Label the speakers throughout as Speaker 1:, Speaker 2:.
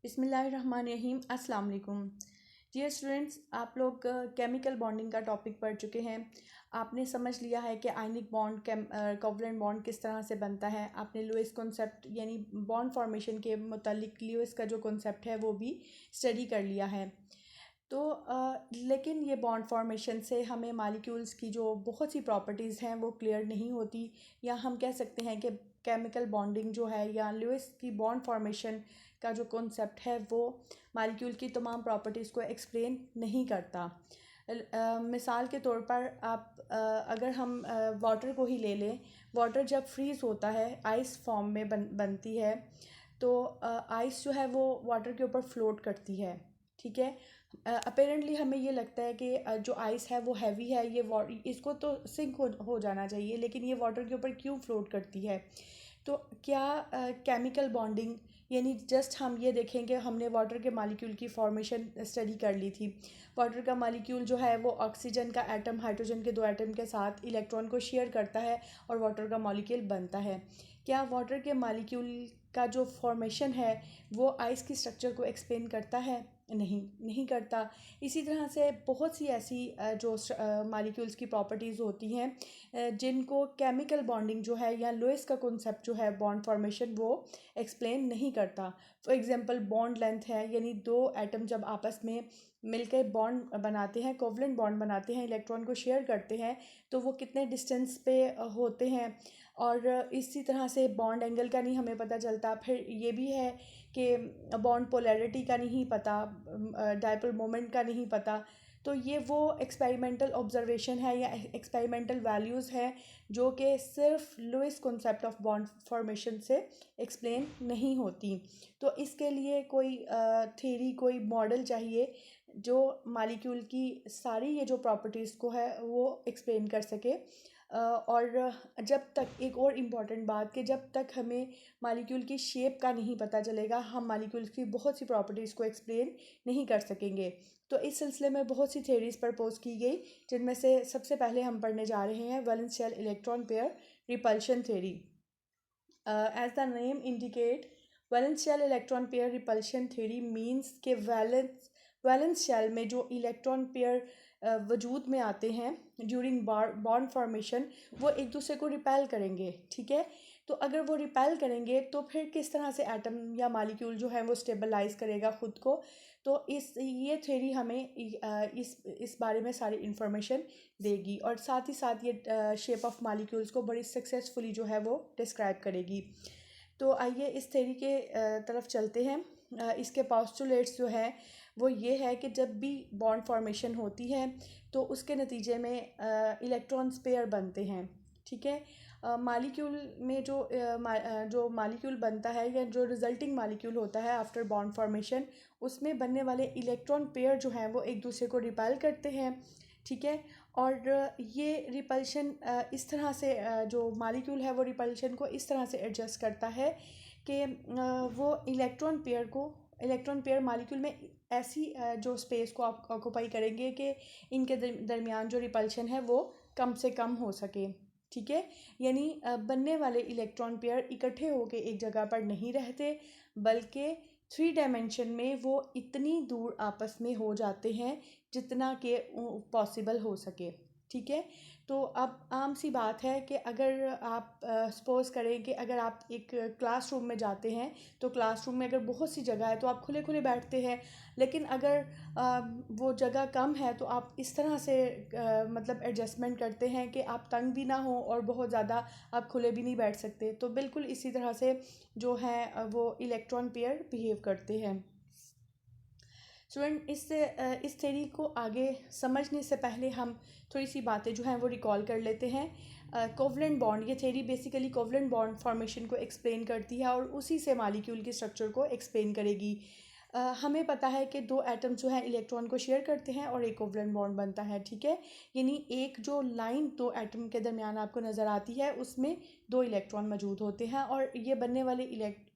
Speaker 1: बिस्मिल्लाहिर्रहमानिर्रहीम। अस्सलाम वालेकुम। डियर स्टूडेंट्स, आप लोग केमिकल बॉन्डिंग का टॉपिक पढ़ चुके हैं। आपने समझ लिया है कि आयनिक बॉन्ड कोवलेंट बॉन्ड किस तरह से बनता है। आपने लुईस कॉन्सेप्ट यानी बॉन्ड फॉर्मेशन के मुतालिक लुईस का जो कॉन्सेप्ट है वो भी स्टडी कर लिया है। तो लेकिन ये बॉन्ड फॉर्मेशन से हमें मालिक्यूल्स की जो बहुत सी प्रॉपर्टीज़ हैं वो क्लियर नहीं होती, या हम कह सकते हैं कि केमिकल बॉन्डिंग जो है या लुईस की बॉन्ड फॉर्मेशन का जो कॉन्सेप्ट है वो मालिक्यूल की तमाम प्रॉपर्टीज़ को एक्सप्लेन नहीं करता। मिसाल के तौर पर अगर हम वाटर को ही ले लें, वाटर जब फ्रीज़ होता है आइस फॉर्म में बनती है, तो आइस जो है वो वाटर के ऊपर फ्लोट करती है। ठीक है, अपेरेंटली हमें ये लगता है कि जो आइस है वो हैवी है, ये इसको तो सिंक हो जाना चाहिए, लेकिन ये वाटर के ऊपर क्यों फ्लोट करती है? तो क्या केमिकल बॉन्डिंग यानी जस्ट हम ये देखें कि हमने वाटर के मालिक्यूल की फॉर्मेशन स्टडी कर ली थी। वाटर का मालिक्यूल जो है वो ऑक्सीजन का एटम हाइड्रोजन के 2 एटम के साथ इलेक्ट्रॉन को शेयर करता है और वाटर का मॉलिक्यूल बनता है। क्या वाटर के मालिक्यूल का जो फॉर्मेशन है वो आइस की स्ट्रक्चर को एक्सप्लेन करता है? नहीं करता। इसी तरह से बहुत सी ऐसी जो मालिक्यूल्स की प्रॉपर्टीज़ होती हैं जिनको केमिकल बॉन्डिंग जो है या लुईस का कॉन्सेप्ट जो है बॉन्ड फॉर्मेशन वो एक्सप्लेन नहीं करता। फॉर एग्जांपल बॉन्ड लेंथ है, यानी 2 एटम जब आपस में मिलकर बॉन्ड बनाते हैं, कोवलेंट बॉन्ड बनाते हैं, इलेक्ट्रॉन को शेयर करते हैं, तो वो कितने डिस्टेंस पे होते हैं। और इसी तरह से बॉन्ड एंगल का नहीं हमें पता चलता। फिर ये भी है कि बॉन्ड पोलैरिटी का नहीं पता, डायपोल मोमेंट का नहीं पता। तो ये वो एक्सपेरिमेंटल ऑब्जर्वेशन है या एक्सपेरिमेंटल वैल्यूज़ है जो कि सिर्फ Lewis concept of bond formation से एक्सप्लेन नहीं होती। तो इसके लिए कोई थ्योरी, कोई मॉडल चाहिए जो मालिक्यूल की सारी ये जो प्रॉपर्टीज़ को है वो एक्सप्लेन कर सके। और जब तक एक और इम्पॉर्टेंट बात कि जब तक हमें मालिक्यूल की शेप का नहीं पता चलेगा, हम मालिक्यूल्स की बहुत सी प्रॉपर्टीज़ को एक्सप्लेन नहीं कर सकेंगे। तो इस सिलसिले में बहुत सी थ्योरीज़ प्रपोज की गई, जिनमें से सबसे पहले हम पढ़ने जा रहे हैं valence shell electron pair repulsion theory. As the name indicate, valence shell electron pair repulsion theory means के वैलेंस शेल में जो इलेक्ट्रॉन पेयर वजूद में आते हैं ड्यूरिंग बॉन्ड फॉर्मेशन, वो एक दूसरे को रिपेल करेंगे। ठीक है, तो अगर वो रिपेल करेंगे तो फिर किस तरह से एटम या मालिक्यूल जो है वो स्टेबलाइज करेगा ख़ुद को। तो ये थ्योरी हमें इस बारे में सारी इन्फॉर्मेशन देगी, और साथ ही साथ ये शेप ऑफ मालिक्यूल्स को बड़ी सक्सेसफुली जो है वो डिस्क्राइब करेगी। तो आइए इस थ्योरी के तरफ चलते हैं। इसके पोस्टुलेट्स जो है वो ये है कि जब भी बॉन्ड फॉर्मेशन होती है तो उसके नतीजे में इलेक्ट्रॉन्स पेयर बनते हैं। ठीक है, मालिक्यूल में जो मालिक्यूल बनता है या जो रिजल्टिंग मालिक्यूल होता है आफ्टर बॉन्ड फॉर्मेशन, उसमें बनने वाले इलेक्ट्रॉन पेयर जो हैं वो एक दूसरे को रिपेल करते हैं। ठीक है, और ये रिपल्शन इस तरह से जो मालिक्यूल है वो रिपल्शन को इस तरह से एडजस्ट करता है कि वो इलेक्ट्रॉन पेयर मालिक्यूल में ऐसी जो स्पेस को आप ऑक्यूपाई करेंगे कि इनके दरमियान जो रिपल्शन है वो कम से कम हो सके। ठीक है, यानी बनने वाले इलेक्ट्रॉन पेयर इकट्ठे होकर एक जगह पर नहीं रहते, बल्कि 3 डायमेंशन में वो इतनी दूर आपस में हो जाते हैं जितना कि पॉसिबल हो सके। ठीक है, तो अब आम सी बात है कि अगर आप सपोज़ करें कि अगर आप एक क्लासरूम में जाते हैं, तो क्लासरूम में अगर बहुत सी जगह है तो आप खुले खुले बैठते हैं, लेकिन अगर वो जगह कम है तो आप इस तरह से मतलब एडजस्टमेंट करते हैं कि आप तंग भी ना हो और बहुत ज़्यादा आप खुले भी नहीं बैठ सकते। तो बिल्कुल इसी तरह से जो है वो इलेक्ट्रॉन पेयर बिहेव करते हैं। स्टूडेंट, इस थ्योरी को आगे समझने से पहले हम थोड़ी सी बातें जो हैं वो रिकॉल कर लेते हैं। कोवलेंट बॉन्ड, ये theory basically covalent bond formation को एक्सप्लेन करती है और उसी से मालिक्यूल की स्ट्रक्चर को एक्सप्लेन करेगी। हमें पता है कि 2 एटम जो हैं इलेक्ट्रॉन को शेयर करते हैं और एक कोवलेंट बॉन्ड बनता है। ठीक है, यानी एक जो लाइन 2 एटम के दरमियान आपको नज़र आती है उसमें 2 इलेक्ट्रॉन मौजूद होते हैं, और ये बनने वाले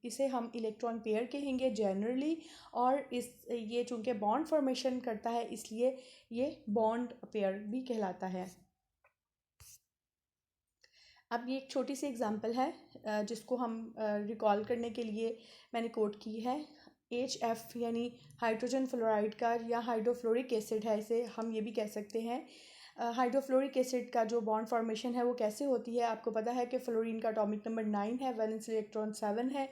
Speaker 1: इसे हम इलेक्ट्रॉन पेयर कहेंगे जनरली। और ये चूँकि बॉन्ड फॉर्मेशन करता है इसलिए ये बॉन्ड पेयर भी कहलाता है। अब ये एक छोटी सी एग्जांपल है जिसको हम रिकॉल करने के लिए मैंने कोट की है। HF यानी हाइड्रोजन फ्लोराइड का या हाइड्रोफ्लोरिक एसिड है, इसे हम ये भी कह सकते हैं। हाइड्रोफ्लोरिक एसिड का जो बॉन्ड फॉर्मेशन है वो कैसे होती है, आपको पता है कि फ्लोरीन का एटॉमिक नंबर 9 है, वैलेंस इलेक्ट्रॉन 7 है,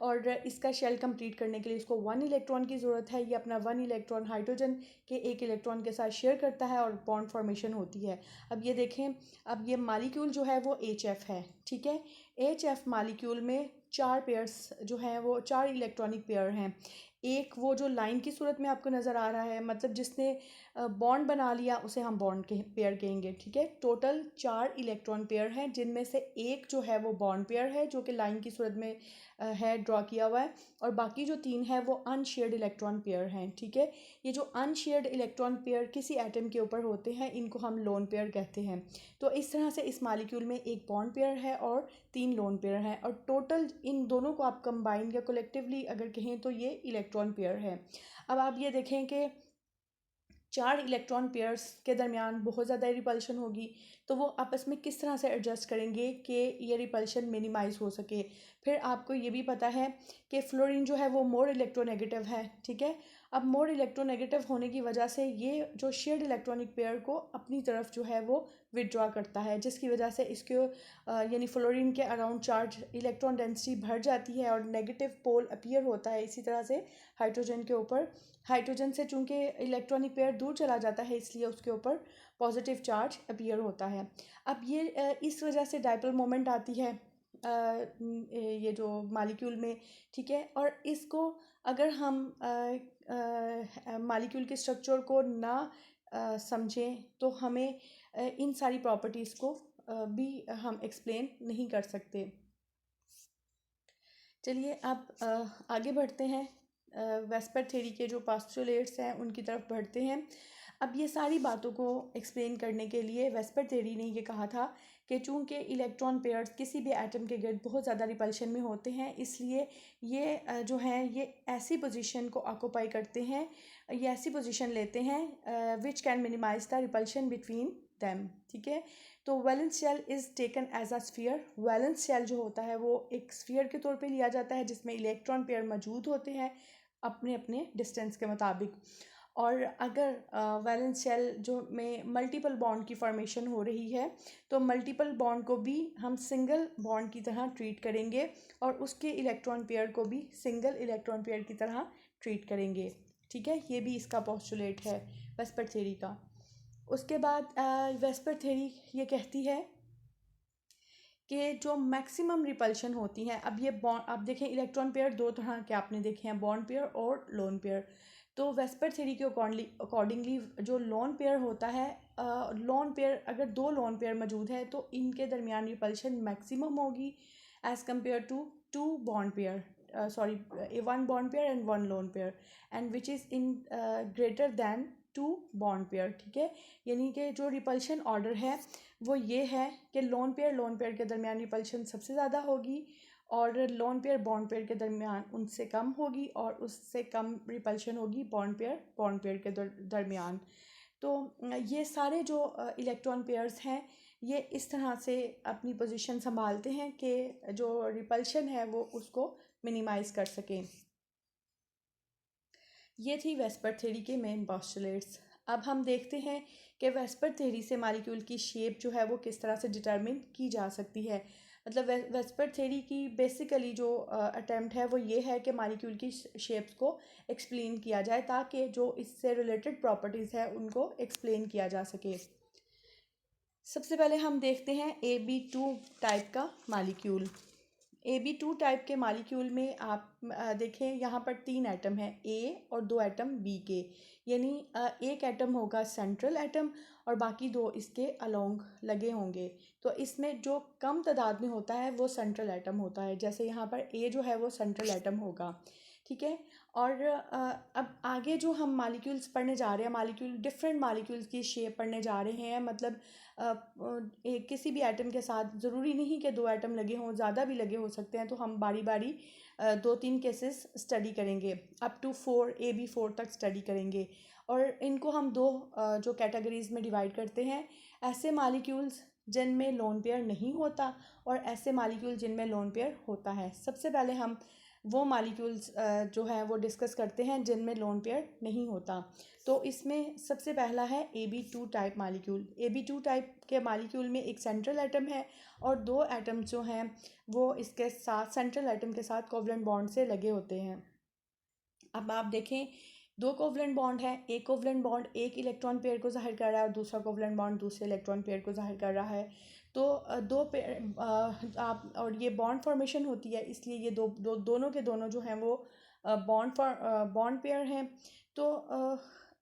Speaker 1: और इसका शेल कंप्लीट करने के लिए इसको 1 इलेक्ट्रॉन की ज़रूरत है। ये अपना 1 इलेक्ट्रॉन हाइड्रोजन के 1 इलेक्ट्रॉन के साथ शेयर करता है और बॉन्ड फॉर्मेशन होती है। अब ये देखें, अब ये मालिक्यूल जो है वो HF है, ठीक है। HF मालिक्यूल में 4 पेयर्स जो हैं वो 4 इलेक्ट्रॉनिक पेयर हैं। एक वो जो लाइन की सूरत में आपको नज़र आ रहा है, मतलब जिसने बॉन्ड बना लिया उसे हम बॉन्ड के पेयर कहेंगे, ठीक है। टोटल 4 इलेक्ट्रॉन पेयर हैं, जिनमें से एक जो है वो बॉन्ड पेयर है जो कि लाइन की सूरत में है, ड्रॉ किया हुआ है, और बाकी जो 3 है वो अनशेयर्ड इलेक्ट्रॉन पेयर हैं, ठीक है। ये जो अनशेयर्ड इलेक्ट्रॉन पेयर किसी एटम के ऊपर होते हैं, इनको हम लोन पेयर कहते हैं। तो इस तरह से इस मालिक्यूल में एक बॉन्ड पेयर है और 3 लोन पेयर हैं, और टोटल इन दोनों को आप कंबाइन या कलेक्टिवली अगर कहें तो ये इलेक्ट्रॉन पेयर है। अब आप ये देखें कि 4 इलेक्ट्रॉन पेयर्स के दरमियान बहुत ज़्यादा रिपल्शन होगी, तो वो आपस में किस तरह से एडजस्ट करेंगे कि ये रिपल्शन मिनिमाइज़ हो सके। फिर आपको ये भी पता है कि फ्लोरीन जो है वो मोर इलेक्ट्रोनेगेटिव है, ठीक है। अब मोर इलेक्ट्रोनेगेटिव होने की वजह से ये जो शेयर्ड इलेक्ट्रॉनिक पेयर को अपनी तरफ जो है वो विड्रॉ करता है, जिसकी वजह से इसके यानी फ्लोरीन के अराउंड चार्ज इलेक्ट्रॉन डेंसिटी बढ़ जाती है और नेगेटिव पोल अपीयर होता है। इसी तरह से हाइड्रोजन के ऊपर, हाइड्रोजन से चूंकि इलेक्ट्रॉनिक पेयर दूर चला जाता है, इसलिए उसके ऊपर पॉजिटिव चार्ज अपीयर होता है। अब ये इस वजह से डाइपोल मोमेंट आती है ये जो मालिक्यूल में, ठीक है। और इसको अगर हम मालिक्यूल के स्ट्रक्चर को ना समझें तो हमें इन सारी प्रॉपर्टीज़ को भी हम एक्सप्लेन नहीं कर सकते। चलिए अब आगे बढ़ते हैं, वेस्पर थ्योरी के जो पोस्टुलेट्स हैं उनकी तरफ बढ़ते हैं। अब ये सारी बातों को एक्सप्लेन करने के लिए वेस्पर थ्योरी ने ये कहा था कि चूंकि इलेक्ट्रॉन पेयर्स किसी भी एटम के गिर्द बहुत ज़्यादा रिपल्शन में होते हैं, इसलिए ये जो हैं ये ऐसी पोजीशन को ऑक्यूपाई करते हैं, ये ऐसी पोजीशन लेते हैं which can minimize the repulsion between them, ठीक है। तो valence shell is taken as a sphere. Valence shell जो होता है वो एक स्फीयर के तौर पे लिया जाता है, जिसमें इलेक्ट्रॉन पेयर मौजूद होते हैं अपने अपने डिस्टेंस के मुताबिक। और अगर वैलेंस शेल जो में मल्टीपल बॉन्ड की फॉर्मेशन हो रही है, तो मल्टीपल बॉन्ड को भी हम सिंगल बॉन्ड की तरह ट्रीट करेंगे और उसके इलेक्ट्रॉन पेयर को भी सिंगल इलेक्ट्रॉन पेयर की तरह ट्रीट करेंगे, ठीक है। ये भी इसका पोस्टुलेट है वेस्पर थ्योरी का। उसके बाद वेस्पर थ्योरी ये कहती है कि जो मैक्सिमम रिपल्शन होती हैं, अब ये बॉन्ड, आप देखें इलेक्ट्रॉन पेयर 2 तरह के आपने देखे हैं, बॉन्ड पेयर और लोन पेयर। तो वेस्पर थ्योरी के अकॉर्डिंगली जो लोन पेयर होता है, लोन पेयर अगर 2 लोन पेयर मौजूद है तो इनके दरमियान रिपल्शन मैक्सिमम होगी as compare to 2 bond pair, sorry 1 bond pair and 1 lone pair, and which is in greater than 2 bond pair, ठीक है। यानी कि जो रिपल्शन ऑर्डर है वो ये है कि लोन पेयर के दरमियान रिपल्शन सबसे ज़्यादा होगी, और लोन पेयर बॉन्ड पेयर के दरमियान उनसे कम होगी, और उससे कम रिपल्शन होगी बॉन्ड पेयर के दरमियान। तो ये सारे जो इलेक्ट्रॉन पेयर्स हैं ये इस तरह से अपनी पोजीशन संभालते हैं कि जो रिपल्शन है वो उसको मिनिमाइज़ कर सकें। ये थी वेस्पर थ्योरी के मेन पोस्टुलेट्स। अब हम देखते हैं कि वेस्पर थ्योरी से मॉलिक्यूल की शेप जो है वो किस तरह से डिटरमिन की जा सकती है। मतलब वेस्पर थ्योरी की बेसिकली जो अटेम्प्ट है वो ये है कि मॉलिक्यूल की शेप्स को एक्सप्लेन किया जाए, ताकि जो इससे रिलेटेड प्रॉपर्टीज़ है उनको एक्सप्लेन किया जा सके। सबसे पहले हम देखते हैं AB2 टाइप का मॉलिक्यूल। AB2 टाइप के मॉलिक्यूल में आप देखें यहाँ पर 3 एटम हैं, A और 2 एटम B के, यानी एक एटम होगा सेंट्रल एटम और बाकी 2 इसके अलोंग लगे होंगे। तो इसमें जो कम तादाद में होता है वो सेंट्रल एटम होता है, जैसे यहाँ पर A जो है वो सेंट्रल एटम होगा, ठीक है। और अब आगे जो हम मॉलिक्यूल्स पढ़ने जा रहे हैं, डिफरेंट मॉलिक्यूल्स की शेप पढ़ने जा रहे हैं, मतलब किसी भी एटम के साथ ज़रूरी नहीं कि 2 एटम लगे हों, ज़्यादा भी लगे हो सकते हैं। तो हम बारी बारी 2-3 केसेस स्टडी करेंगे, अप टू 4 AB4 तक स्टडी करेंगे, और इनको हम 2 जो कैटेगरीज़ में डिवाइड करते हैं, ऐसे मॉलिक्यूल्स जिनमें लोन पेयर नहीं होता और ऐसे मॉलिक्यूल जिनमें लोन पेयर होता है। सबसे पहले हम वो मालिक्यूल्स जो है वो डिस्कस करते हैं जिनमें लोन पेयर नहीं होता। तो इसमें सबसे पहला है AB2 type molecule. AB2 type के मालिक्यूल में एक सेंट्रल एटम है और दो एटम्स जो हैं वो इसके साथ सेंट्रल एटम के साथ कोवलेंट बॉन्ड से लगे होते हैं। अब आप देखें, दो कोवलेंट बॉन्ड है, एक कोवलेंट बॉन्ड एक इलेक्ट्रॉन पेयर को जाहिर कर रहा है और दूसरा कोवलेंट बॉन्ड दूसरे इलेक्ट्रॉन पेयर को जाहिर कर रहा है। तो दो पेयर आप और ये बॉन्ड फॉर्मेशन होती है, इसलिए ये दोनों के दोनों जो हैं वो बॉन्ड पेयर हैं। तो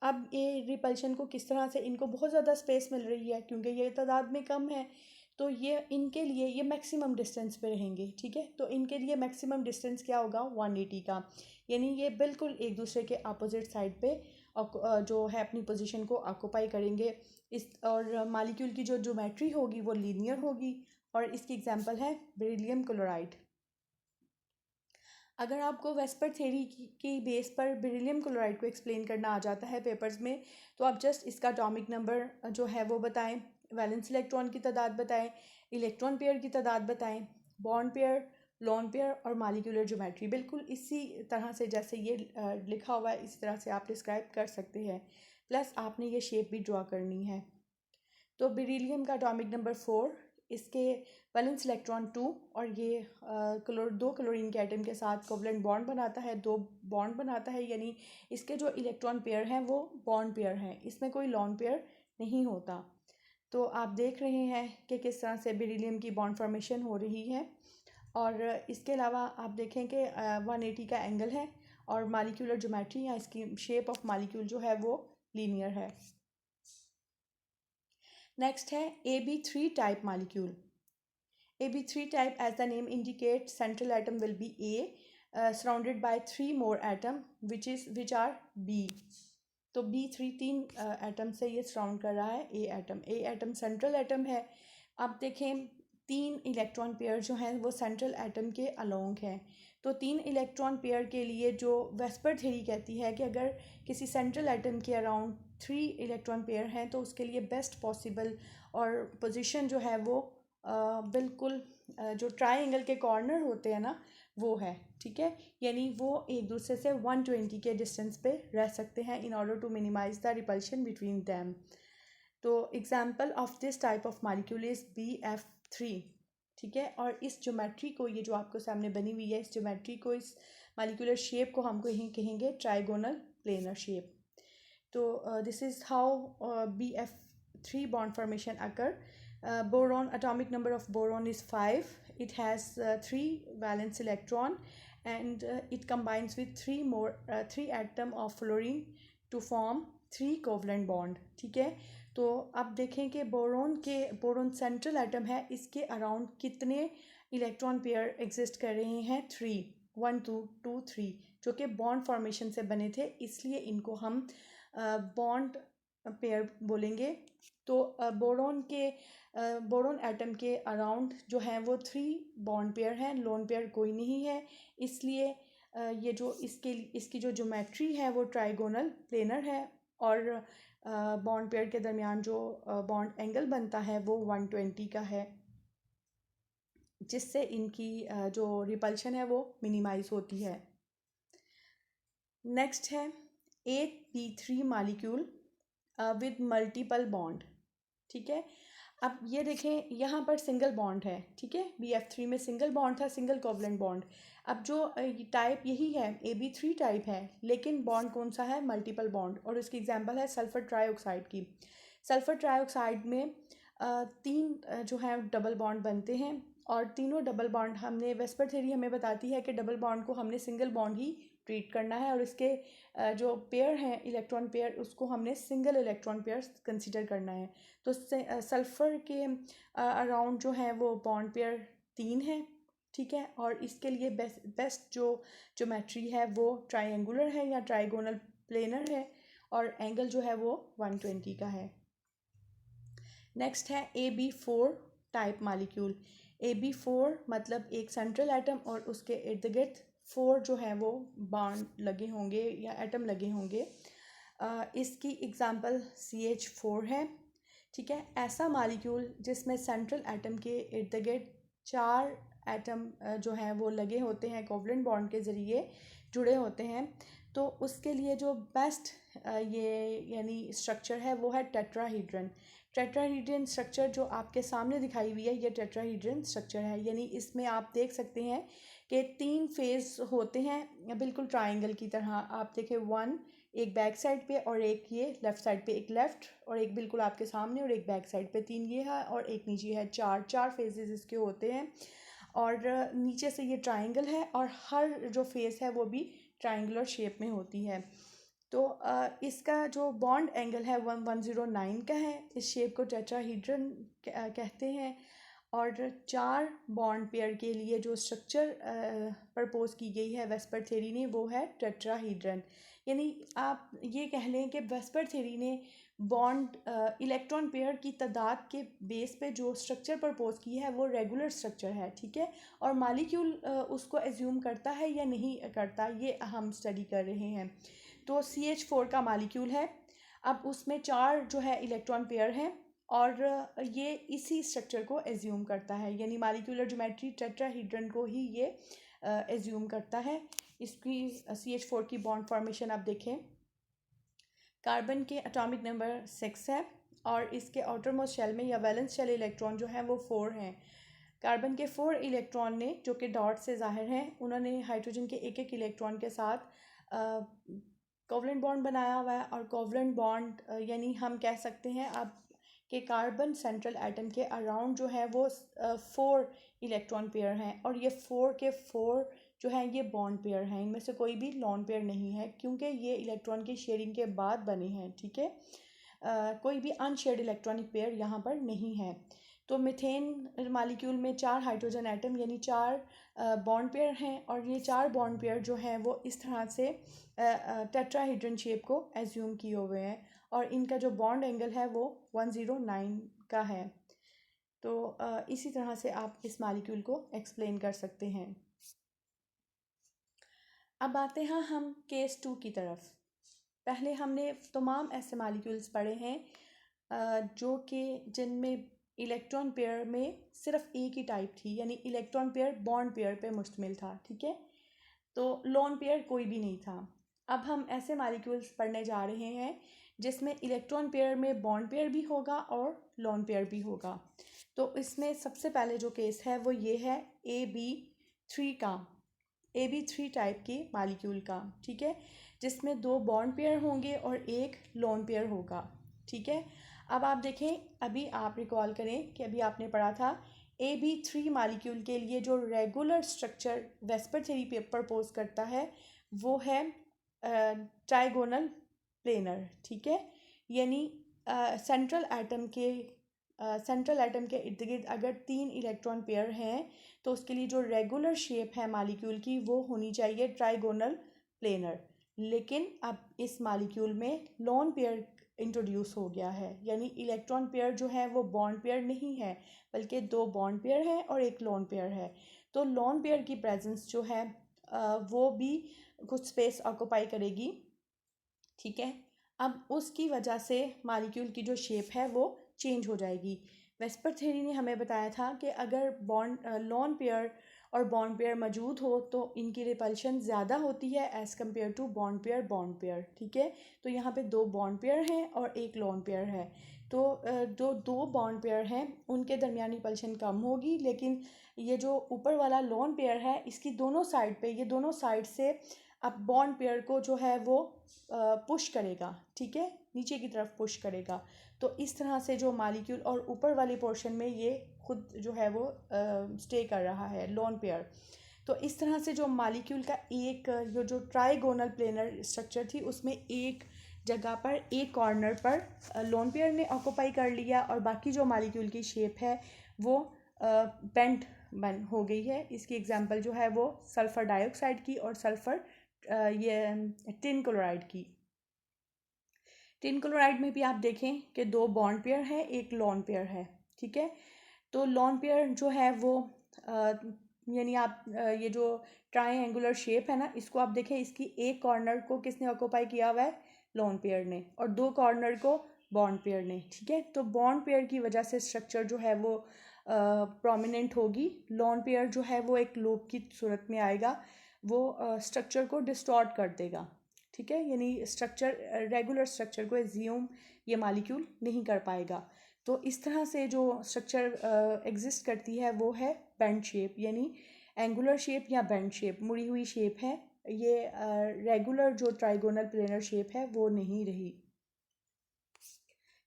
Speaker 1: अब ये रिपल्शन को किस तरह से, इनको बहुत ज़्यादा स्पेस मिल रही है क्योंकि ये तादाद में कम है, तो ये इनके लिए ये मैक्सिमम डिस्टेंस पे रहेंगे। ठीक है, तो इनके लिए मैक्सिमम डिस्टेंस क्या होगा, 180 का, यानी ये बिल्कुल एक दूसरे के अपोजिट साइड पे जो है अपनी पोजीशन को ऑक्यूपाई करेंगे। इस और मालिक्यूल की जो ज्योमेट्री होगी वो लीनियर होगी और इसकी एग्जांपल है बेरिलियम क्लोराइड। अगर आपको वेस्पर थ्योरी की बेस पर बेरिलियम क्लोराइड को एक्सप्लेन करना आ जाता है पेपर्स में, तो आप जस्ट इसका एटॉमिक नंबर जो है वो बताएं, वैलेंस इलेक्ट्रॉन की तादाद बताएं, इलेक्ट्रॉन पेयर की तादाद बताएं, बॉन्ड पेयर, लोन पेयर और मालिक्यूलर ज्योमेट्री बिल्कुल इसी तरह से जैसे ये लिखा हुआ है इस तरह से आप डिस्क्राइब कर सकते हैं। प्लस आपने ये शेप भी ड्रॉ करनी है। तो बेरिलियम का एटॉमिक नंबर 4, इसके वैलेंस इलेक्ट्रॉन 2 और ये दो क्लोरीन के एटम के साथ कोवलेंट बॉन्ड बनाता है, दो बॉन्ड बनाता है, यानी इसके जो इलेक्ट्रॉन पेयर हैं वो बॉन्ड पेयर हैं, इसमें कोई लोन पेयर नहीं होता। तो आप देख रहे हैं कि किस तरह से बेरिलियम की बॉन्ड फॉर्मेशन हो रही है। और इसके अलावा आप देखें कि 180 का एंगल है और मालिक्यूलर ज्योमेट्री या इसकी शेप ऑफ मालिक्यूल जो है वो लीनियर है। नेक्स्ट है AB3 type molecule. AB3 type, as the name indicates, central atom will be A, surrounded by three more atom which are B. तो B3 तीन एटम से ये सराउंड कर रहा है ए एटम सेंट्रल एटम है। अब देखें, तीन इलेक्ट्रॉन पेयर जो हैं वो सेंट्रल एटम के अलोंग हैं। तो तीन इलेक्ट्रॉन पेयर के लिए जो वेस्पर थ्योरी कहती है कि अगर किसी सेंट्रल एटम के अराउंड 3 इलेक्ट्रॉन पेयर हैं तो उसके लिए बेस्ट पॉसिबल और पोजीशन जो है वो बिल्कुल जो ट्राइंगल के कॉर्नर होते हैं ना वो है। ठीक है, यानी वो एक दूसरे से 120 के डिस्टेंस पे रह सकते हैं in order to minimize the repulsion between them. तो example of this type of molecule is BF3। ठीक है, और इस ज्योमेट्री को, ये जो आपको सामने बनी हुई है, इस ज्योमेट्री को, इस मॉलिक्यूलर शेप को हमको यहीं कहेंगे ट्राइगोनल प्लेनर शेप। तो this is how BF3 bond formation occur. Boron, atomic number of boron is 5. It has 3 valence electron and it combines with 3 atom of fluorine to form 3 covalent bond. ठीक है, तो अब देखें कि boron central atom है, इसके around कितने electron pair exist कर रहे हैं, 3, 1 2 2 3, जो कि बॉन्ड फॉर्मेशन से बने थे, इसलिए इनको हम बॉन्ड पेयर बोलेंगे। तो बोरोन एटम के अराउंड जो हैं वो 3 बॉन्ड पेयर हैं, लोन पेयर कोई नहीं है, इसलिए ये जो इसकी जो ज्योमेट्री है वो ट्राइगोनल प्लेनर है और बॉन्ड पेयर के दरमियान जो बॉन्ड एंगल बनता है वो 120 का है, जिससे इनकी जो रिपल्शन है वो मिनिमाइज होती है। नेक्स्ट है 8p3 molecule with multiple bond. ठीक है, अब ये देखें यहाँ पर सिंगल बॉन्ड है। ठीक है, BF3 में सिंगल बॉन्ड था, सिंगल कोवलेंट बॉन्ड। अब जो टाइप यही है, AB3 टाइप है, लेकिन बॉन्ड कौन सा है, मल्टीपल बॉन्ड, और उसकी एग्जांपल है सल्फर ट्राईऑक्साइड की। सल्फर ट्राईऑक्साइड में 3 जो है डबल बॉन्ड बनते हैं और तीनों डबल बॉन्ड, हमने वेस्पर थ्योरी हमें बताती है कि डबल बॉन्ड को हमने सिंगल बॉन्ड ही ट्रीट करना है और इसके जो पेयर हैं इलेक्ट्रॉन पेयर, उसको हमने सिंगल इलेक्ट्रॉन पेयर कंसिडर करना है। तो सल्फ़र के अराउंड जो है वो बॉन्ड पेयर 3 है। ठीक है, और इसके लिए बेस्ट जो ज्योमेट्री है वो ट्रायंगुलर है या ट्राइगोनल प्लेनर है और एंगल जो है वो 120 का है। नेक्स्ट है AB4 टाइप मॉलिक्यूल। AB4 मतलब एक सेंट्रल एटम और उसके इर्द गिर्द 4 जो है वो बॉन्ड लगे होंगे या एटम लगे होंगे। इसकी एग्जांपल CH4 है। ठीक है, ऐसा मॉलिक्यूल जिसमें सेंट्रल एटम के इर्द गिर्द 4 एटम जो हैं वो लगे होते हैं, कोवलेंट बॉन्ड के ज़रिए जुड़े होते हैं। तो उसके लिए जो बेस्ट ये यानी स्ट्रक्चर है वो है टेट्राहीड्रन। टेट्राहीड्रन स्ट्रक्चर जो आपके सामने दिखाई हुई है ये टेट्राहीड्रन स्ट्रक्चर है, यानी इसमें आप देख सकते हैं कि 3 फेज़ होते हैं बिल्कुल ट्राइंगल की तरह। आप देखें 1 एक बैक साइड पे और एक ये लेफ़्ट साइड पे, एक लेफ़्ट और एक बिल्कुल आपके सामने और एक बैक साइड पे, 3 ये है और एक नीचे है। चार फेजेस इसके होते हैं और नीचे से ये ट्राइंगल है और हर जो फेस है वो भी ट्राइंगुलर शेप में होती है। तो इसका जो बॉन्ड एंगल है 109 का है। इस शेप को टेट्राहीड्रन कहते हैं। और 4 बॉन्ड पेयर के लिए जो स्ट्रक्चर प्रपोज की गई है वेस्पर थ्योरी ने वो है टेट्राहीड्रन। यानी आप ये कह लें कि वेस्पर थ्योरी ने बॉन्ड इलेक्ट्रॉन पेयर की तादाद के बेस पे जो स्ट्रक्चर प्रपोज की है वो रेगुलर स्ट्रक्चर है, ठीक है। और मालिक्यूल उसको एज्यूम करता है या नहीं करता ये हम स्टडी कर रहे हैं। तो CH4 का मालिक्यूल है, अब उसमें 4 जो है इलेक्ट्रॉन पेयर हैं और ये इसी स्ट्रक्चर को एज्यूम करता है, यानी मालिक्यूलर ज्योमेट्री टेट्राहीड्रन को ही ये एज्यूम करता है। इसकी CH4 की बॉन्ड फॉर्मेशन आप देखें, कार्बन के एटॉमिक नंबर 6 है और इसके आउटर मोस्ट शेल में या वैलेंस शेल इलेक्ट्रॉन जो हैं वो 4 हैं। कार्बन के 4 इलेक्ट्रॉन ने जो कि डॉट से ज़ाहिर हैं, उन्होंने हाइड्रोजन के एक इलेक्ट्रॉन के साथ कोवलेंट बॉन्ड बनाया हुआ है। और कोवलेंट बॉन्ड यानी हम कह सकते हैं अब कि कार्बन सेंट्रल एटम के अराउंड जो है वो 4 इलेक्ट्रॉन पेयर हैं और ये 4 के 4 जो हैं ये बॉन्ड पेयर हैं, इनमें से कोई भी लॉन पेयर नहीं है क्योंकि ये इलेक्ट्रॉन की शेयरिंग के बाद बने हैं, ठीक है। कोई भी अनशेयर्ड इलेक्ट्रॉनिक पेयर यहाँ पर नहीं है। तो मीथेन मालिक्यूल में 4 हाइड्रोजन एटम यानी 4 बॉन्ड पेयर हैं और ये 4 बॉन्ड पेयर जो हैं वो इस तरह से टेट्राहीड्रन शेप को एज्यूम किए हुए हैं और इनका जो बॉन्ड एंगल है वो 109 का है। तो इसी तरह से आप इस मालिक्यूल को एक्सप्लेन कर सकते हैं। अब आते हैं हम केस 2 की तरफ। पहले हमने तमाम ऐसे मालिक्यूल्स पढ़े हैं जो कि जिनमें इलेक्ट्रॉन पेयर में सिर्फ एक ही टाइप थी, यानी इलेक्ट्रॉन पेयर बॉन्ड पेयर पे मुश्तमिल था, ठीक है। तो लोन पेयर कोई भी नहीं था। अब हम ऐसे मालिक्यूल्स पढ़ने जा रहे हैं जिसमें इलेक्ट्रॉन पेयर में बॉन्ड पेयर भी होगा और लोन पेयर भी होगा। तो इसमें सबसे पहले जो केस है वो ये है AB3 का, AB3 टाइप की मालिक्यूल का, ठीक है, जिसमें 2 बॉन्ड पेयर होंगे और एक लोन पेयर होगा, ठीक है। अब आप देखें, अभी आप रिकॉल करें कि अभी आपने पढ़ा था AB3 मालिक्यूल के लिए जो regular structure VSEPR theory paper pose करता है वो है ट्राइगोनल प्लेनर, ठीक है। यानी सेंट्रल एटम के इर्द गिर्द अगर 3 इलेक्ट्रॉन पेयर हैं तो उसके लिए जो रेगुलर शेप है मालिक्यूल की वो होनी चाहिए ट्राइगोनल प्लेनर। लेकिन अब इस मालिक्यूल में लोन पेयर इंट्रोड्यूस हो गया है, यानी इलेक्ट्रॉन पेयर जो है वो बॉन्ड पेयर नहीं है बल्कि 2 बॉन्ड पेयर है और एक लोन पेयर है। तो लोन पेयर की प्रेजेंस जो है वो भी कुछ स्पेस ऑक्यूपाई करेगी, ठीक है। अब उसकी वजह से मालिक्यूल की जो शेप है वो चेंज हो जाएगी। वेस्पर थ्योरी ने हमें बताया था कि अगर बॉन्ड लोन पेयर और बॉन्ड पेयर मौजूद हो तो इनकी रिपल्शन ज़्यादा होती है as compare to bond pair, ठीक है। तो यहाँ पे 2 बॉन्ड पेयर हैं और एक लोन पेयर है। तो जो 2 बॉन्ड पेयर हैं उनके दरमियान रिपल्शन कम होगी, लेकिन ये जो ऊपर वाला लोन पेयर है इसकी दोनों साइड पे, ये दोनों साइड से अब बॉन्ड पेयर को जो है वो पुश करेगा, ठीक है, नीचे की तरफ पुश करेगा। तो इस तरह से जो मालिक्यूल और ऊपर वाले पोर्शन में ये खुद जो है वो स्टे कर रहा है लोन पेयर। तो इस तरह से जो मालिक्यूल का एक जो ट्राइगोनल प्लेनर स्ट्रक्चर थी उसमें एक जगह पर एक कॉर्नर पर लोन पेयर ने ऑक्यूपाई कर लिया और बाकी जो मालिक्यूल की शेप है वो पेंट बन हो गई है। इसकी एग्जांपल जो है वो सल्फ़र डाइऑक्साइड की और सल्फ़र ये टिन क्लोराइड की। टिन क्लोराइड में भी आप देखें कि 2 बॉन्ड पेयर है एक लोन पेयर है, ठीक है। तो लोन पेयर जो है वो यानी आप ये जो ट्राइंगुलर शेप है ना इसको आप देखें, इसकी एक कॉर्नर को किसने ऑक्यूपाई किया हुआ है, लोन पेयर ने, और 2 कॉर्नर को बॉन्ड पेयर ने, ठीक है। तो बॉन्ड पेयर की वजह से स्ट्रक्चर जो है वो प्रोमिनेंट होगी। लोन पेयर जो है वो एक लोब की सूरत में आएगा, वो स्ट्रक्चर को डिस्टॉर्ट कर देगा, ठीक है, यानी स्ट्रक्चर रेगुलर स्ट्रक्चर को एज्यूम ये मालिक्यूल नहीं कर पाएगा। तो इस तरह से जो स्ट्रक्चर एग्जिस्ट करती है वो है बेंड शेप, यानी एंगुलर शेप या बेंड शेप, मुड़ी हुई शेप है ये। रेगुलर जो ट्राइगोनल प्लेनर शेप है वो नहीं रही।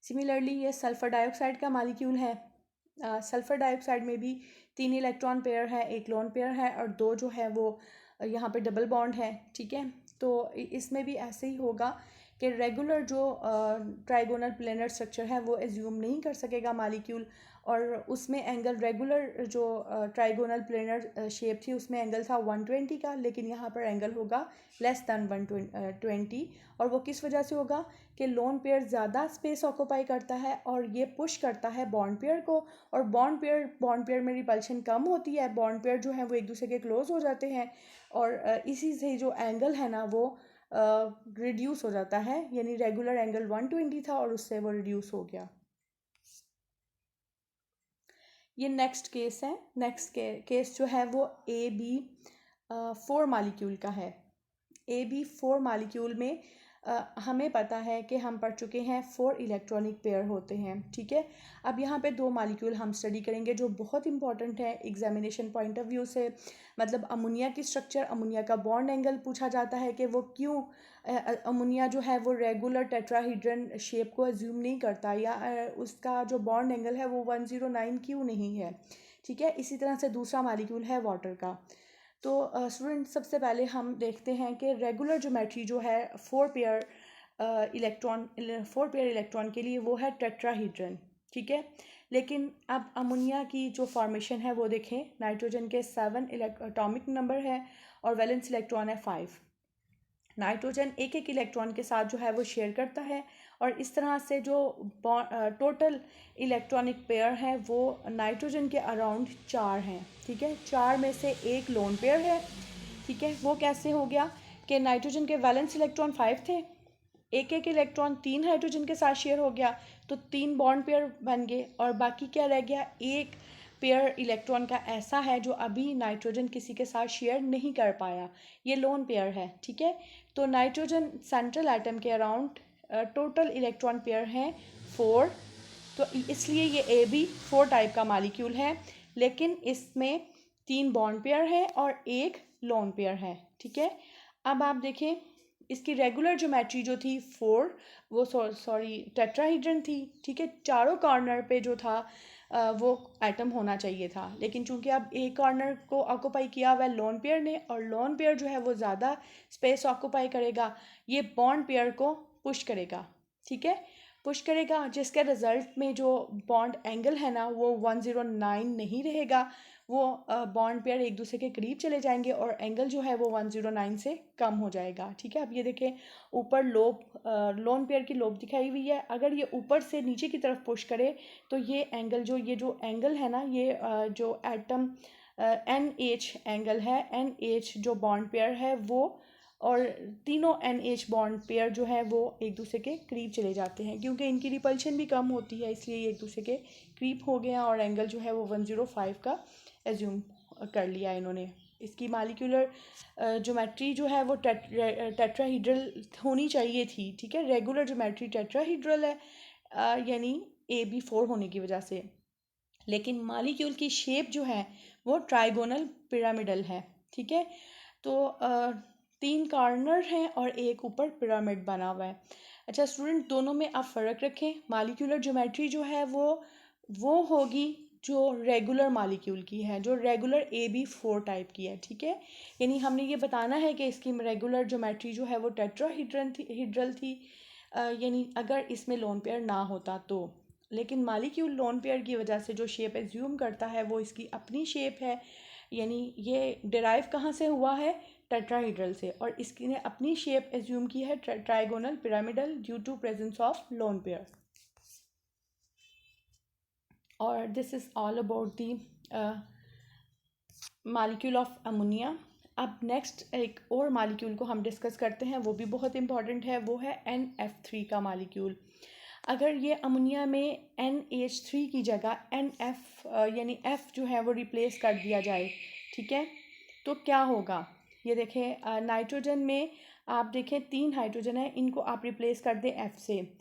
Speaker 1: सिमिलरली ये सल्फर डाइऑक्साइड का मालिक्यूल है। सल्फर डाइऑक्साइड में भी 3 इलेक्ट्रॉन पेयर है, एक लोन पेयर है और 2 जो है वो यहाँ पे डबल बॉन्ड है, ठीक है। तो इसमें भी ऐसे ही होगा कि रेगुलर जो ट्राइगोनल प्लेनर स्ट्रक्चर है वो एज्यूम नहीं कर सकेगा मालिक्यूल, और उसमें एंगल रेगुलर जो ट्राइगोनल प्लेनर शेप थी उसमें एंगल था 120 का, लेकिन यहाँ पर एंगल होगा लेस दैन 120। और वो किस वजह से होगा कि लोन पेयर ज़्यादा स्पेस ऑक्यूपाई करता है और ये पुश करता है बॉन्ड पेयर को, और बॉन्ड पेयर में रिपल्शन कम होती है, बॉन्ड पेयर जो है वो एक दूसरे के क्लोज हो जाते हैं, और इसी से जो एंगल है ना वो रिड्यूस हो जाता है, यानी रेगुलर एंगल 120 था और उससे वो रिड्यूस हो गया। ये नेक्स्ट केस है। नेक्स्ट केस जो है वो AB4 मालिक्यूल का है। AB4 मालिक्यूल में हमें पता है कि हम पढ़ चुके हैं 4 इलेक्ट्रॉनिक पेयर होते हैं, ठीक है। अब यहाँ पे 2 मालिक्यूल हम स्टडी करेंगे जो बहुत इंपॉर्टेंट है एग्जामिनेशन पॉइंट ऑफ व्यू से। मतलब अमोनिया की स्ट्रक्चर, अमोनिया का बॉन्ड एंगल पूछा जाता है कि वो क्यों अमोनिया जो है वो रेगुलर टेट्राहीड्रन शेप को एज्यूम नहीं करता, या उसका जो बॉन्ड एंगल है वो 109 क्यों नहीं है, ठीक है। इसी तरह से दूसरा मालिक्यूल है वाटर का। तो स्टूडेंट सबसे पहले हम देखते हैं कि रेगुलर ज्योमेट्री जो है 4 पेयर इलेक्ट्रॉन के लिए वो है टेट्राहीड्रन, ठीक है। लेकिन अब अमोनिया की जो फॉर्मेशन है वो देखें, नाइट्रोजन के 7 एटॉमिक नंबर है और वैलेंस इलेक्ट्रॉन है 5। नाइट्रोजन एक एक इलेक्ट्रॉन के साथ जो है वो शेयर करता है, और इस तरह से जो टोटल इलेक्ट्रॉनिक पेयर है वो नाइट्रोजन के अराउंड 4 हैं, ठीक है। 4 में से एक लोन पेयर है, ठीक है। वो कैसे हो गया कि नाइट्रोजन के वैलेंस इलेक्ट्रॉन 5 थे, एक एक इलेक्ट्रॉन 3 हाइड्रोजन के साथ शेयर हो गया तो 3 बॉन्ड पेयर बन गए, और बाकी क्या रह गया, एक पेयर इलेक्ट्रॉन का ऐसा है जो अभी नाइट्रोजन किसी के साथ शेयर नहीं कर पाया, ये लोन पेयर है, ठीक है। तो नाइट्रोजन सेंट्रल एटम के अराउंड टोटल इलेक्ट्रॉन पेयर हैं 4, तो इसलिए ये AB4 टाइप का मालिक्यूल है, लेकिन इसमें 3 बॉन्ड पेयर है और एक लोन पेयर है, ठीक है। अब आप देखें इसकी रेगुलर ज्योमेट्री जो थी 4, वो सॉरी टेट्राहीड्रन थी, ठीक है। चारों कॉर्नर पे जो था वो एटम होना चाहिए था, लेकिन चूंकि अब एक कॉर्नर को ऑक्यूपाई किया हुआ है लोन पेयर ने, और लोन पेयर जो है वो ज़्यादा स्पेस ऑक्यूपाई करेगा, ये बॉन्ड पेयर को पुश करेगा, ठीक है, पुश करेगा, जिसके रिजल्ट में जो बॉन्ड एंगल है ना वो 109 नहीं रहेगा, वो बॉन्ड पेयर एक दूसरे के करीब चले जाएंगे और एंगल जो है वो 109 से कम हो जाएगा, ठीक है। अब ये देखें ऊपर लोन पेयर की लोब दिखाई हुई है, अगर ये ऊपर से नीचे की तरफ पुश करे तो ये जो एंगल है ना, ये जो एटम NH एंगल है, NH जो बॉन्ड पेयर है वो, और तीनों NH बॉन्ड पेयर जो है वो एक दूसरे के करीब चले जाते हैं, क्योंकि इनकी रिपल्शन भी कम होती है, इसलिए ये एक दूसरे के करीब हो गए हैं और एंगल जो है वो 105 का एज्यूम कर लिया इन्होंने। इसकी मालिक्यूलर ज्योमेट्री जो है वो टेट्राहीड्रल होनी चाहिए थी, ठीक है। रेगुलर ज्योमेट्री टेट्राहीड्रल है, यानी AB4 होने की वजह से, लेकिन मालिक्यूल की शेप जो है वो ट्राइगोनल पिरामिडल है, ठीक है। तो 3 कॉर्नर हैं और एक ऊपर पिरामिड बना हुआ है। अच्छा स्टूडेंट, दोनों में आप फ़र्क रखें, मालिक्यूलर ज्योमेट्री जो है वो होगी जो रेगुलर मालिक्यूल की है, जो रेगुलर AB4 टाइप की है, ठीक है। यानी हमने ये बताना है कि इसकी रेगुलर ज्योमेट्री जो है वो टेट्राहीड्रल थी, यानी अगर इसमें लोन पेयर ना होता तो, लेकिन मालिक्यूल लोन पेयर की वजह से जो शेप एज्यूम करता है वो इसकी अपनी शेप है, यानी ये डिराइव कहाँ से हुआ है, टेट्राहीड्रल से, और इसकी ने अपनी शेप एज्यूम की है trigonal pyramidal due to presence of lone pair. और this is all about the molecule of ammonia. अब नेक्स्ट एक और मालिक्यूल को हम डिस्कस करते हैं, वो भी बहुत इंपॉर्टेंट है, वो है NF3 का मालिक्यूल। अगर ये अमोनिया में NH3 की जगह NF यानी F जो है वो रिप्लेस कर दिया जाए, ठीक है, तो क्या होगा? ये देखें, नाइट्रोजन में आप देखें 3 हाइड्रोजन है, इनको आप रिप्लेस कर दें F से,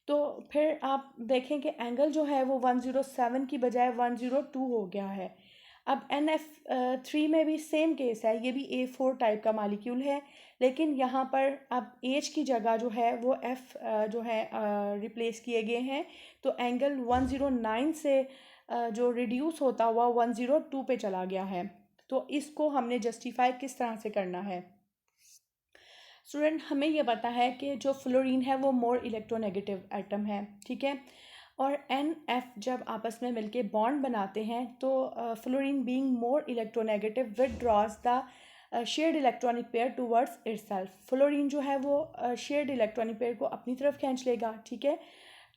Speaker 1: तो फिर आप देखें कि एंगल जो है वो 107 की बजाय 102 हो गया है। अब NF3 में भी सेम केस है, ये भी A4 टाइप का मालिक्यूल है, लेकिन यहाँ पर अब H की जगह जो है वो F जो है रिप्लेस किए गए हैं, तो एंगल 109 से जो रिड्यूस होता हुआ 102 पे चला गया है। तो इसको हमने जस्टिफाई किस तरह से करना है? स्टूडेंट, हमें ये पता है कि जो फ्लोरीन है वो मोर इलेक्ट्रोनेगेटिव एटम है, ठीक है, और NF जब आपस में मिलके बॉन्ड बनाते हैं तो fluorine being more electronegative withdraws the shared electronic pair towards itself. Fluorine जो है वो शेयर्ड इलेक्ट्रॉनिक पेयर को अपनी तरफ खींच लेगा, ठीक है।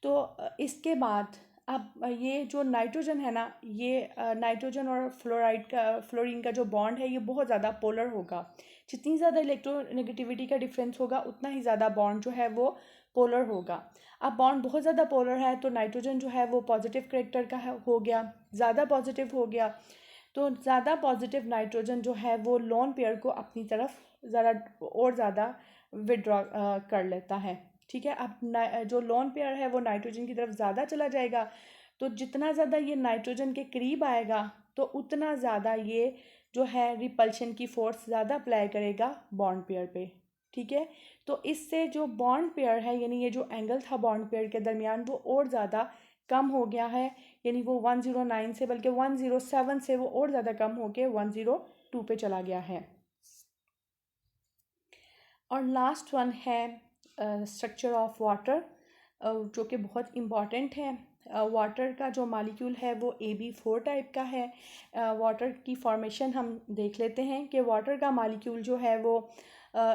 Speaker 1: तो इसके बाद अब ये जो नाइट्रोजन है ना, ये नाइट्रोजन और फ्लोरीन का जो बॉन्ड है ये बहुत ज़्यादा पोलर होगा। जितनी ज़्यादा इलेक्ट्रोनेगेटिविटी का डिफरेंस होगा उतना ही ज़्यादा बॉन्ड जो है वो पोलर होगा। अब बॉन्ड बहुत ज़्यादा पोलर है तो नाइट्रोजन जो है वो पॉजिटिव करेक्टर का हो गया, ज़्यादा पॉजिटिव हो गया, तो ज़्यादा पॉजिटिव नाइट्रोजन जो है वो लोन पेयर को अपनी तरफ ज़रा और ज़्यादा विड्रॉ कर लेता है, ठीक है। अब जो लोन पेयर है वो नाइट्रोजन की तरफ ज़्यादा चला जाएगा, तो जितना ज़्यादा ये नाइट्रोजन के करीब आएगा तो उतना ज़्यादा ये जो है रिपल्शन की फोर्स ज़्यादा अप्लाई करेगा बॉन्ड पेयर पे, ठीक है। तो इससे जो बॉन्ड पेयर है यानी ये जो एंगल था बॉन्ड पेयर के दरमियान वो और ज़्यादा कम हो गया है, यानी वो 109 से बल्कि 107 से वो और ज़्यादा कम हो के 102 पे चला गया है। और लास्ट वन है स्ट्रक्चर ऑफ वाटर, जो कि बहुत इम्पॉर्टेंट है। वाटर का जो मालिक्यूल है वो AB4 टाइप का है। वाटर की फॉर्मेशन हम देख लेते हैं कि वाटर का मालिक्यूल जो है वो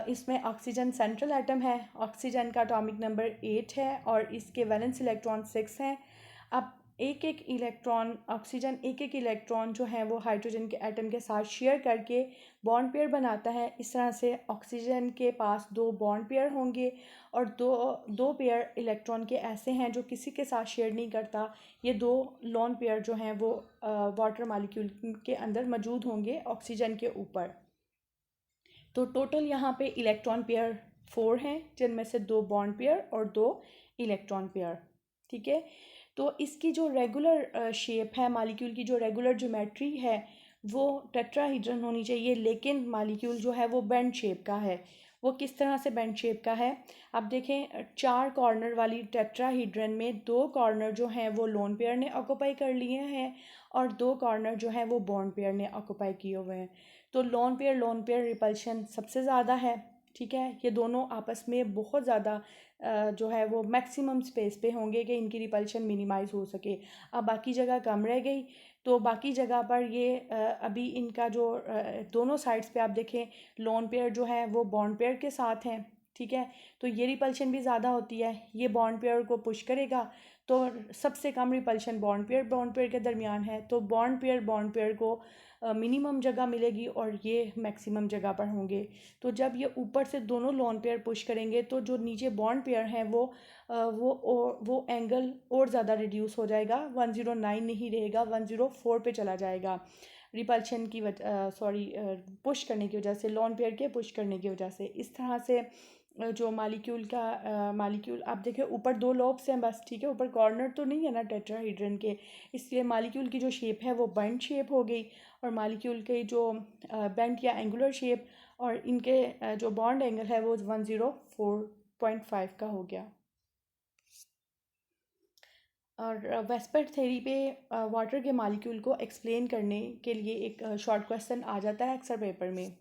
Speaker 1: इसमें ऑक्सीजन सेंट्रल एटम है, ऑक्सीजन का एटॉमिक नंबर 8 है और इसके वैलेंस इलेक्ट्रॉन 6 हैं। अब एक एक इलेक्ट्रॉन ऑक्सीजन एक एक इलेक्ट्रॉन जो है वो हाइड्रोजन के एटम के साथ शेयर करके बॉन्ड पेयर बनाता है। इस तरह से ऑक्सीजन के पास 2 बॉन्ड पेयर होंगे और दो पेयर इलेक्ट्रॉन के ऐसे हैं जो किसी के साथ शेयर नहीं करता। ये 2 लोन पेयर जो हैं वो वाटर मालिक्यूल के अंदर मौजूद होंगे ऑक्सीजन के ऊपर। तो टोटल यहाँ पे इलेक्ट्रॉन पेयर 4 हैं, जिनमें से 2 बॉन्ड पेयर और 2 इलेक्ट्रॉन पेयर, ठीक है। तो इसकी जो रेगुलर शेप है मालिक्यूल की, जो रेगुलर ज्योमेट्री है वो टेट्राहीड्रन होनी चाहिए, लेकिन मालिक्यूल जो है वो बेंड शेप का है। वो किस तरह से बेंड शेप का है? अब देखें, 4 कॉर्नर वाली टेट्राहीड्रन में 2 कॉर्नर जो हैं वो लोन पेयर ने ऑक्यूपाई कर लिए हैं और 2 कॉर्नर जो हैं वो बॉन्ड पेयर ने ऑक्यूपाई किए हुए हैं। तो लोन पेयर रिपल्शन सबसे ज़्यादा है, ठीक है। ये दोनों आपस में बहुत ज़्यादा जो है वो मैक्सिमम स्पेस पे होंगे कि इनकी रिपल्शन मिनिमाइज़ हो सके। अब बाकी जगह कम रह गई, तो बाकी जगह पर ये अभी इनका जो दोनों साइड्स पे आप देखें लोन पेयर जो है वो बॉन्ड पेयर के साथ हैं, ठीक है। तो ये रिपल्शन भी ज़्यादा होती है, ये बॉन्ड पेयर को पुश करेगा, तो सबसे कम रिपल्शन बॉन्ड पेयर के दरमियान है, तो बॉन्ड पेयर को मिनिमम जगह मिलेगी और ये मैक्सिमम जगह पर होंगे। तो जब ये ऊपर से दोनों लोन पेयर पुश करेंगे तो जो नीचे बॉन्ड पेयर हैं वो एंगल और ज़्यादा रिड्यूस हो जाएगा, 109 नहीं रहेगा, 104 पे चला जाएगा रिपल्शन की पुश करने की वजह से, लोन पेयर के पुश करने की वजह से। इस तरह से जो मालिक्यूल आप देखिए ऊपर 2 लॉब्स हैं बस, ठीक है, ऊपर कॉर्नर तो नहीं है ना टेट्राहीड्रन के, इसलिए मालिक्यूल की जो शेप है वो बेंड शेप हो गई और मालिक्यूल के जो बेंड या एंगुलर शेप और इनके जो बॉन्ड एंगल है वो 104.5 का हो गया। और वेस्पर थ्योरी पे वाटर के मालिक्यूल को एक्सप्लेन करने के लिए एक शॉर्ट क्वेश्चन आ जाता है अक्सर पेपर में,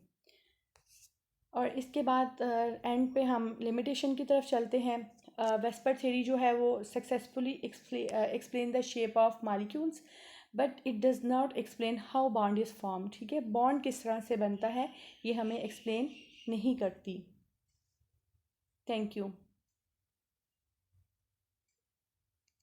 Speaker 1: और इसके बाद एंड पे हम लिमिटेशन की तरफ चलते हैं। वेस्पर थ्योरी जो है वो successfully explain the shape of molecules but it does not explain how bond is form, ठीक है। बॉन्ड किस तरह से बनता है ये हमें एक्सप्लेन नहीं करती। Thank you.